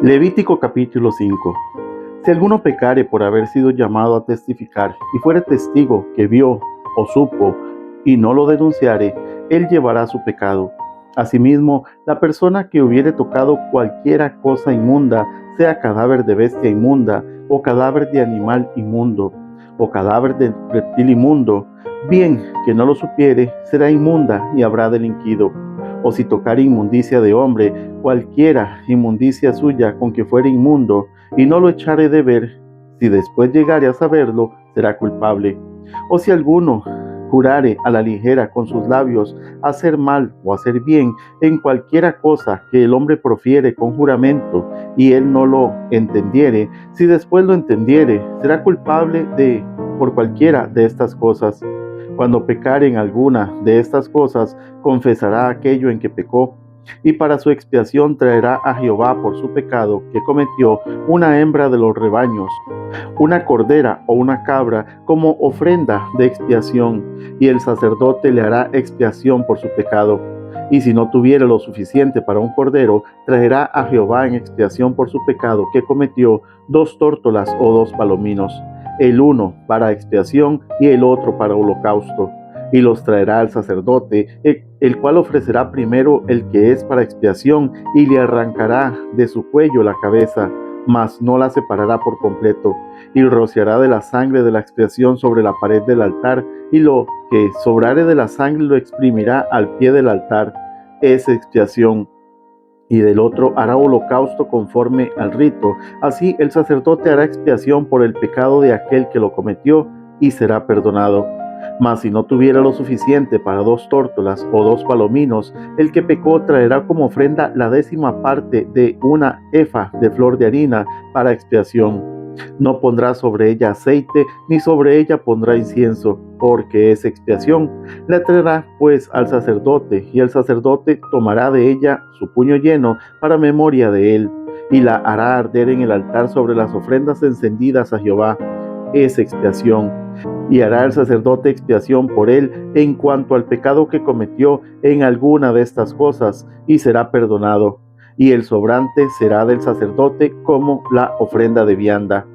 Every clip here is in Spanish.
Levítico capítulo 5. Si alguno pecare por haber sido llamado a testificar y fuere testigo que vio o supo y no lo denunciare, él llevará su pecado. Asimismo, la persona que hubiere tocado cualquiera cosa inmunda, sea cadáver de bestia inmunda, o cadáver de animal inmundo, o cadáver de reptil inmundo, bien que no lo supiere, será inmunda y habrá delinquido. O si tocare inmundicia de hombre, cualquiera inmundicia suya con que fuere inmundo, y no lo echare de ver, si después llegare a saberlo, será culpable. O si alguno jurare a la ligera con sus labios hacer mal o hacer bien en cualquiera cosa que el hombre profiere con juramento, y él no lo entendiere, si después lo entendiere, será culpable por cualquiera de estas cosas. Cuando pecare en alguna de estas cosas, confesará aquello en que pecó, y para su expiación traerá a Jehová por su pecado que cometió una hembra de los rebaños, una cordera o una cabra como ofrenda de expiación, y el sacerdote le hará expiación por su pecado. Y si no tuviere lo suficiente para un cordero, traerá a Jehová en expiación por su pecado que cometió 2 tórtolas o 2 palominos, el uno para expiación y el otro para holocausto, y los traerá al sacerdote, el cual ofrecerá primero el que es para expiación, y le arrancará de su cuello la cabeza, mas no la separará por completo, y rociará de la sangre de la expiación sobre la pared del altar, y lo que sobrare de la sangre lo exprimirá al pie del altar, es expiación. Y del otro hará holocausto conforme al rito. Así el sacerdote hará expiación por el pecado de aquel que lo cometió, y será perdonado. Mas si no tuviera lo suficiente para 2 tórtolas o 2 palominos, el que pecó traerá como ofrenda la 10ª parte de una efa de flor de harina para expiación. No pondrá sobre ella aceite, ni sobre ella pondrá incienso, porque es expiación. La traerá pues al sacerdote, y el sacerdote tomará de ella su puño lleno para memoria de él, y la hará arder en el altar sobre las ofrendas encendidas a Jehová. Es expiación. Y hará el sacerdote expiación por él en cuanto al pecado que cometió en alguna de estas cosas, y será perdonado. Y el sobrante será del sacerdote como la ofrenda de vianda.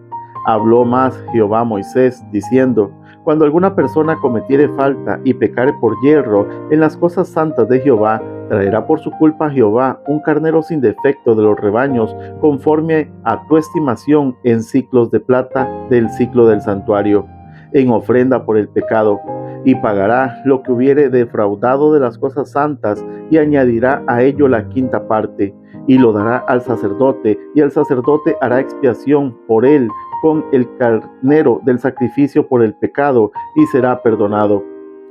Habló más Jehová a Moisés, diciendo: Cuando alguna persona cometiere falta y pecare por yerro en las cosas santas de Jehová, traerá por su culpa a Jehová un carnero sin defecto de los rebaños, conforme a tu estimación en siclos de plata del siclo del santuario, en ofrenda por el pecado, y pagará lo que hubiere defraudado de las cosas santas, y añadirá a ello la 5ª parte, y lo dará al sacerdote, y el sacerdote hará expiación por él con el carnero del sacrificio por el pecado, y será perdonado.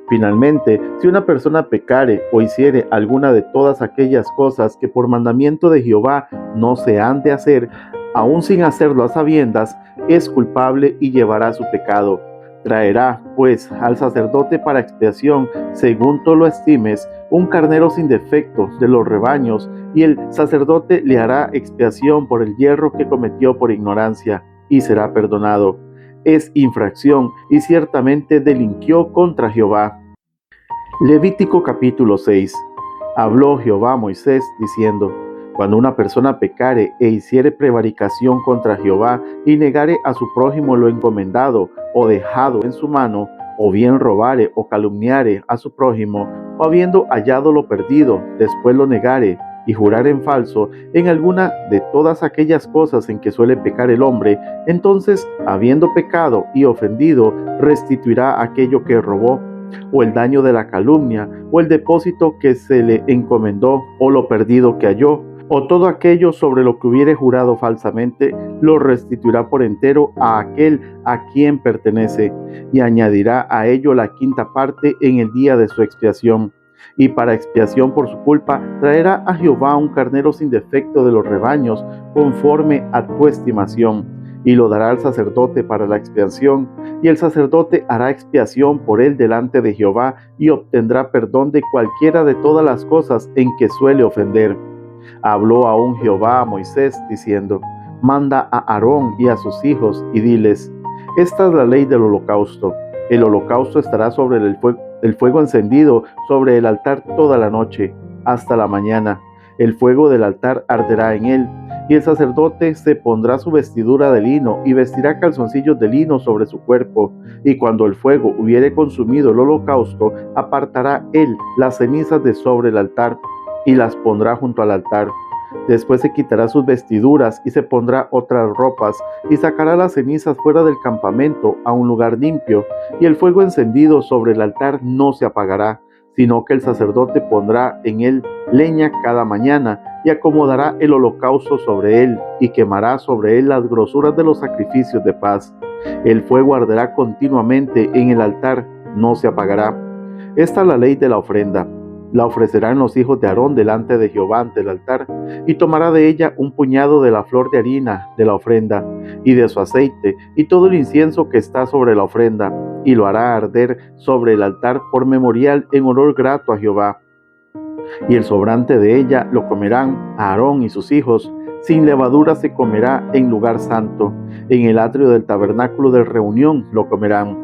Finalmente, si una persona pecare o hiciere alguna de todas aquellas cosas que por mandamiento de Jehová no se han de hacer, aun sin hacerlo a sabiendas, es culpable y llevará su pecado. Traerá, pues, al sacerdote para expiación, según tú lo estimes, un carnero sin defecto de los rebaños, y el sacerdote le hará expiación por el yerro que cometió por ignorancia, y será perdonado. Es infracción, y ciertamente delinquió contra Jehová. Levítico capítulo 6. Habló Jehová a Moisés, diciendo: Cuando una persona pecare e hiciere prevaricación contra Jehová, y negare a su prójimo lo encomendado o dejado en su mano, o bien robare o calumniare a su prójimo, o habiendo hallado lo perdido, después lo negare, y jurar en falso en alguna de todas aquellas cosas en que suele pecar el hombre, entonces, habiendo pecado y ofendido, restituirá aquello que robó, o el daño de la calumnia, o el depósito que se le encomendó, o lo perdido que halló, o todo aquello sobre lo que hubiere jurado falsamente, lo restituirá por entero a aquel a quien pertenece, y añadirá a ello la 5ª parte en el día de su expiación. Y para expiación por su culpa traerá a Jehová un carnero sin defecto de los rebaños, conforme a tu estimación, y lo dará al sacerdote para la expiación, y el sacerdote hará expiación por él delante de Jehová, y obtendrá perdón de cualquiera de todas las cosas en que suele ofender. Habló aún Jehová a Moisés, diciendo: Manda a Aarón y a sus hijos, y diles: Esta es la ley del holocausto. El holocausto estará sobre el fuego encendido sobre el altar toda la noche, hasta la mañana. El fuego del altar arderá en él. Y el sacerdote se pondrá su vestidura de lino y vestirá calzoncillos de lino sobre su cuerpo. Y cuando el fuego hubiere consumido el holocausto, apartará él las cenizas de sobre el altar y las pondrá junto al altar. Después se quitará sus vestiduras y se pondrá otras ropas y sacará las cenizas fuera del campamento a un lugar limpio, y el fuego encendido sobre el altar no se apagará, sino que el sacerdote pondrá en él leña cada mañana y acomodará el holocausto sobre él y quemará sobre él las grosuras de los sacrificios de paz. El fuego arderá continuamente en el altar, no se apagará. Esta es la ley de la ofrenda. La ofrecerán los hijos de Aarón delante de Jehová ante el altar, y tomará de ella un puñado de la flor de harina de la ofrenda, y de su aceite, y todo el incienso que está sobre la ofrenda, y lo hará arder sobre el altar por memorial en olor grato a Jehová. Y el sobrante de ella lo comerán Aarón y sus hijos. Sin levadura se comerá en lugar santo. En el atrio del tabernáculo de reunión lo comerán.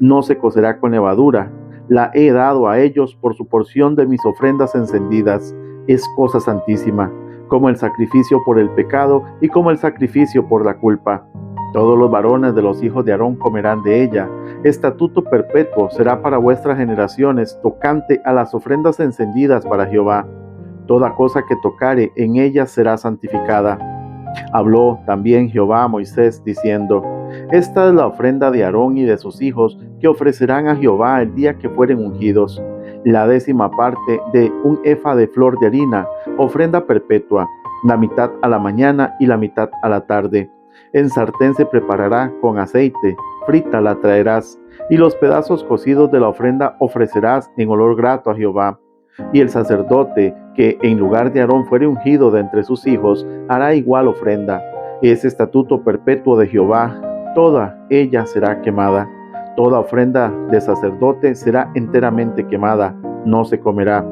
No se cocerá con levadura. La he dado a ellos por su porción de mis ofrendas encendidas. Es cosa santísima, como el sacrificio por el pecado y como el sacrificio por la culpa. Todos los varones de los hijos de Aarón comerán de ella. Estatuto perpetuo será para vuestras generaciones, tocante a las ofrendas encendidas para Jehová. Toda cosa que tocare en ella será santificada. Habló también Jehová a Moisés, diciendo: Esta es la ofrenda de Aarón y de sus hijos, que ofrecerán a Jehová el día que fueren ungidos. La 10ª parte de un efa de flor de harina, ofrenda perpetua, la mitad a la mañana y la mitad a la tarde. En sartén se preparará con aceite, frita la traerás, y los pedazos cocidos de la ofrenda ofrecerás en olor grato a Jehová. Y el sacerdote que en lugar de Aarón fuere ungido de entre sus hijos, hará igual ofrenda. Es estatuto perpetuo de Jehová, toda ella será quemada. Toda ofrenda de sacerdote será enteramente quemada, no se comerá.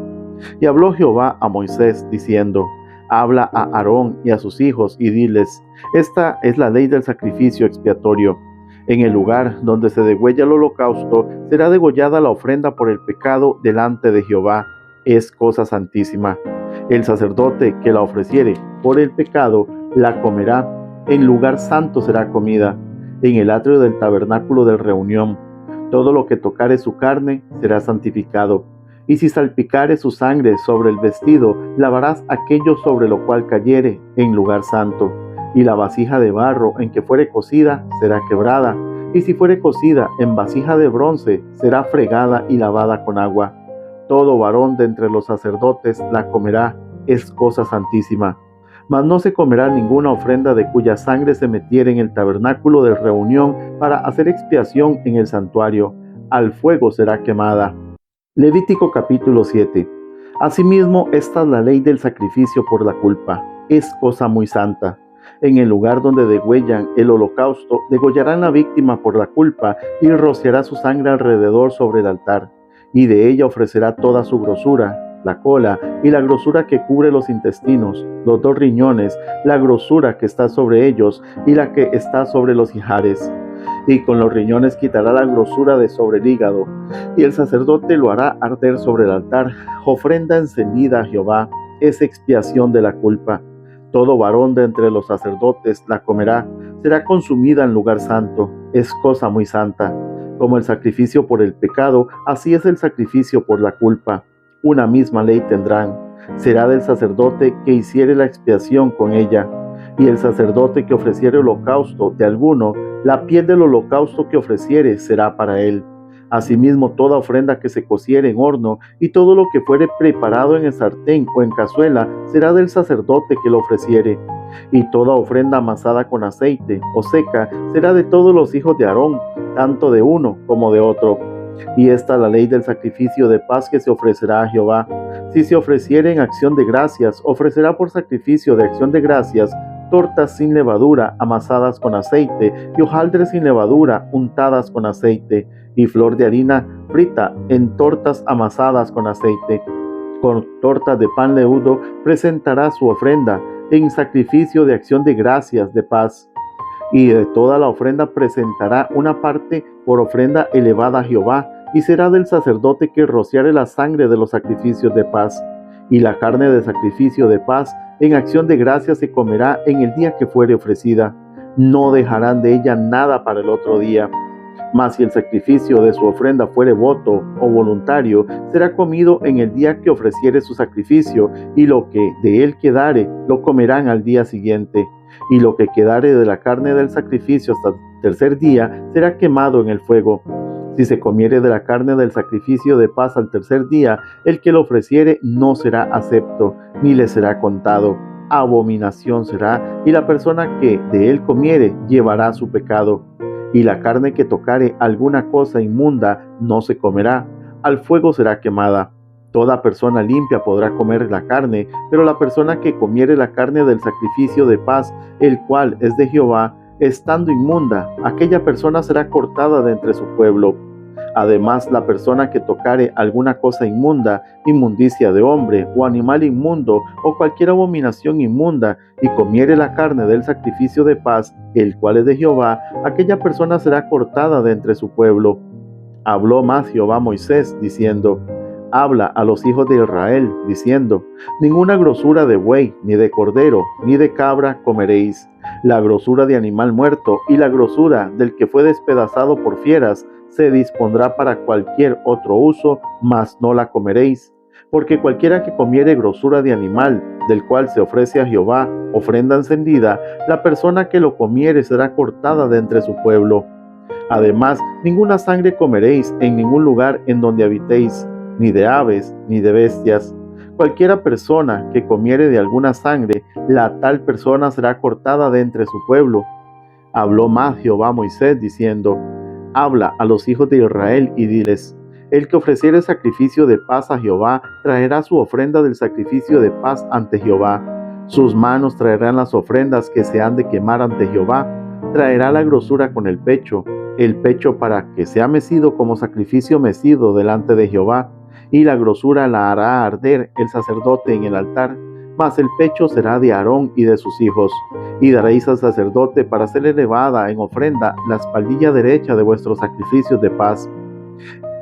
Y habló Jehová a Moisés, diciendo: Habla a Aarón y a sus hijos, y diles: Esta es la ley del sacrificio expiatorio. En el lugar donde se degüella el holocausto, será degollada la ofrenda por el pecado delante de Jehová. Es cosa santísima. El sacerdote que la ofreciere por el pecado, la comerá. En lugar santo será comida, en el atrio del tabernáculo de reunión. Todo lo que tocare su carne será santificado. Y si salpicare su sangre sobre el vestido, lavarás aquello sobre lo cual cayere en lugar santo. Y la vasija de barro en que fuere cocida será quebrada. Y si fuere cocida en vasija de bronce, será fregada y lavada con agua. Todo varón de entre los sacerdotes la comerá, es cosa santísima. Mas no se comerá ninguna ofrenda de cuya sangre se metiere en el tabernáculo de reunión para hacer expiación en el santuario. Al fuego será quemada. Levítico capítulo 7. Asimismo, esta es la ley del sacrificio por la culpa. Es cosa muy santa. En el lugar donde degüellan el holocausto, degollarán la víctima por la culpa y rociará su sangre alrededor sobre el altar. Y de ella ofrecerá toda su grosura, la cola y la grosura que cubre los intestinos, los 2 riñones, la grosura que está sobre ellos y la que está sobre los ijares. Y con los riñones quitará la grosura de sobre el hígado, y el sacerdote lo hará arder sobre el altar, ofrenda encendida a Jehová, es expiación de la culpa. Todo varón de entre los sacerdotes la comerá, será consumida en lugar santo, es cosa muy santa. Como el sacrificio por el pecado, así es el sacrificio por la culpa. Una misma ley tendrán. Será del sacerdote que hiciere la expiación con ella. Y el sacerdote que ofreciere holocausto de alguno, la piel del holocausto que ofreciere será para él. Asimismo, toda ofrenda que se cociere en horno y todo lo que fuere preparado en el sartén o en cazuela será del sacerdote que lo ofreciere. Y toda ofrenda amasada con aceite o seca será de todos los hijos de Aarón, tanto de uno como de otro. Y esta es la ley del sacrificio de paz que se ofrecerá a Jehová. Si se ofreciere en acción de gracias, ofrecerá por sacrificio de acción de gracias tortas sin levadura amasadas con aceite y hojaldres sin levadura untadas con aceite y flor de harina frita en tortas amasadas con aceite. Con tortas de pan leudo presentará su ofrenda en sacrificio de acción de gracias de paz. Y de toda la ofrenda presentará una parte por ofrenda elevada a Jehová, y será del sacerdote que rociare la sangre de los sacrificios de paz. y la carne de sacrificio de paz en acción de gracia se comerá en el día que fuere ofrecida. No dejarán de ella nada para el otro día. Mas si el sacrificio de su ofrenda fuere voto o voluntario, será comido en el día que ofreciere su sacrificio, y lo que de él quedare, lo comerán al día siguiente. Y lo que quedare de la carne del sacrificio hasta el tercer día, será quemado en el fuego. Si se comiere de la carne del sacrificio de paz al tercer día, el que lo ofreciere no será acepto, ni le será contado. Abominación será, y la persona que de él comiere llevará su pecado. Y la carne que tocare alguna cosa inmunda no se comerá, al fuego será quemada. Toda persona limpia podrá comer la carne, pero la persona que comiere la carne del sacrificio de paz, el cual es de Jehová, estando inmunda, aquella persona será cortada de entre su pueblo. Además, la persona que tocare alguna cosa inmunda, inmundicia de hombre, o animal inmundo, o cualquier abominación inmunda, y comiere la carne del sacrificio de paz, el cual es de Jehová, aquella persona será cortada de entre su pueblo. Habló más Jehová a Moisés, diciendo: Habla a los hijos de Israel, diciendo: Ninguna grosura de buey, ni de cordero, ni de cabra comeréis. La grosura de animal muerto y la grosura del que fue despedazado por fieras se dispondrá para cualquier otro uso, mas no la comeréis. Porque cualquiera que comiere grosura de animal, del cual se ofrece a Jehová ofrenda encendida, la persona que lo comiere será cortada de entre su pueblo. Además, ninguna sangre comeréis en ningún lugar en donde habitéis, ni de aves, ni de bestias. Cualquiera persona que comiere de alguna sangre, la tal persona será cortada de entre su pueblo. Habló más Jehová a Moisés, diciendo: Habla a los hijos de Israel y diles: El que ofreciere sacrificio de paz a Jehová, traerá su ofrenda del sacrificio de paz ante Jehová. Sus manos traerán las ofrendas que se han de quemar ante Jehová. Traerá la grosura con el pecho para que sea mecido como sacrificio mecido delante de Jehová, y la grosura la hará arder el sacerdote en el altar, mas el pecho será de Aarón y de sus hijos. Y daréis al sacerdote para ser elevada en ofrenda la espaldilla derecha de vuestros sacrificios de paz.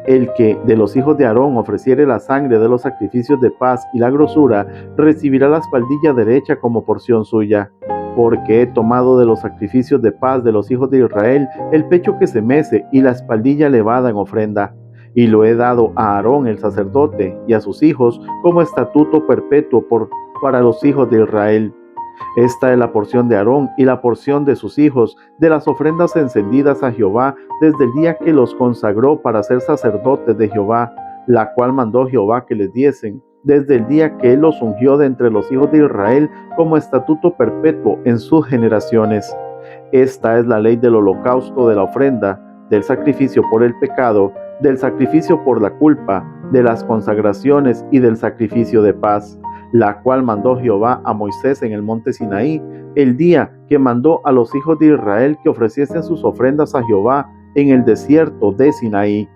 El que de los hijos de Aarón ofreciere la sangre de los sacrificios de paz y la grosura, recibirá la espaldilla derecha como porción suya. Porque he tomado de los sacrificios de paz de los hijos de Israel el pecho que se mece y la espaldilla elevada en ofrenda, y lo he dado a Aarón el sacerdote y a sus hijos como estatuto perpetuo para los hijos de Israel. Esta es la porción de Aarón y la porción de sus hijos de las ofrendas encendidas a Jehová desde el día que los consagró para ser sacerdotes de Jehová, la cual mandó Jehová que les diesen, desde el día que él los ungió de entre los hijos de Israel como estatuto perpetuo en sus generaciones. Esta es la ley del holocausto, de la ofrenda, del sacrificio por el pecado, del sacrificio por la culpa, de las consagraciones y del sacrificio de paz, la cual mandó Jehová a Moisés en el monte Sinaí, el día que mandó a los hijos de Israel que ofreciesen sus ofrendas a Jehová en el desierto de Sinaí.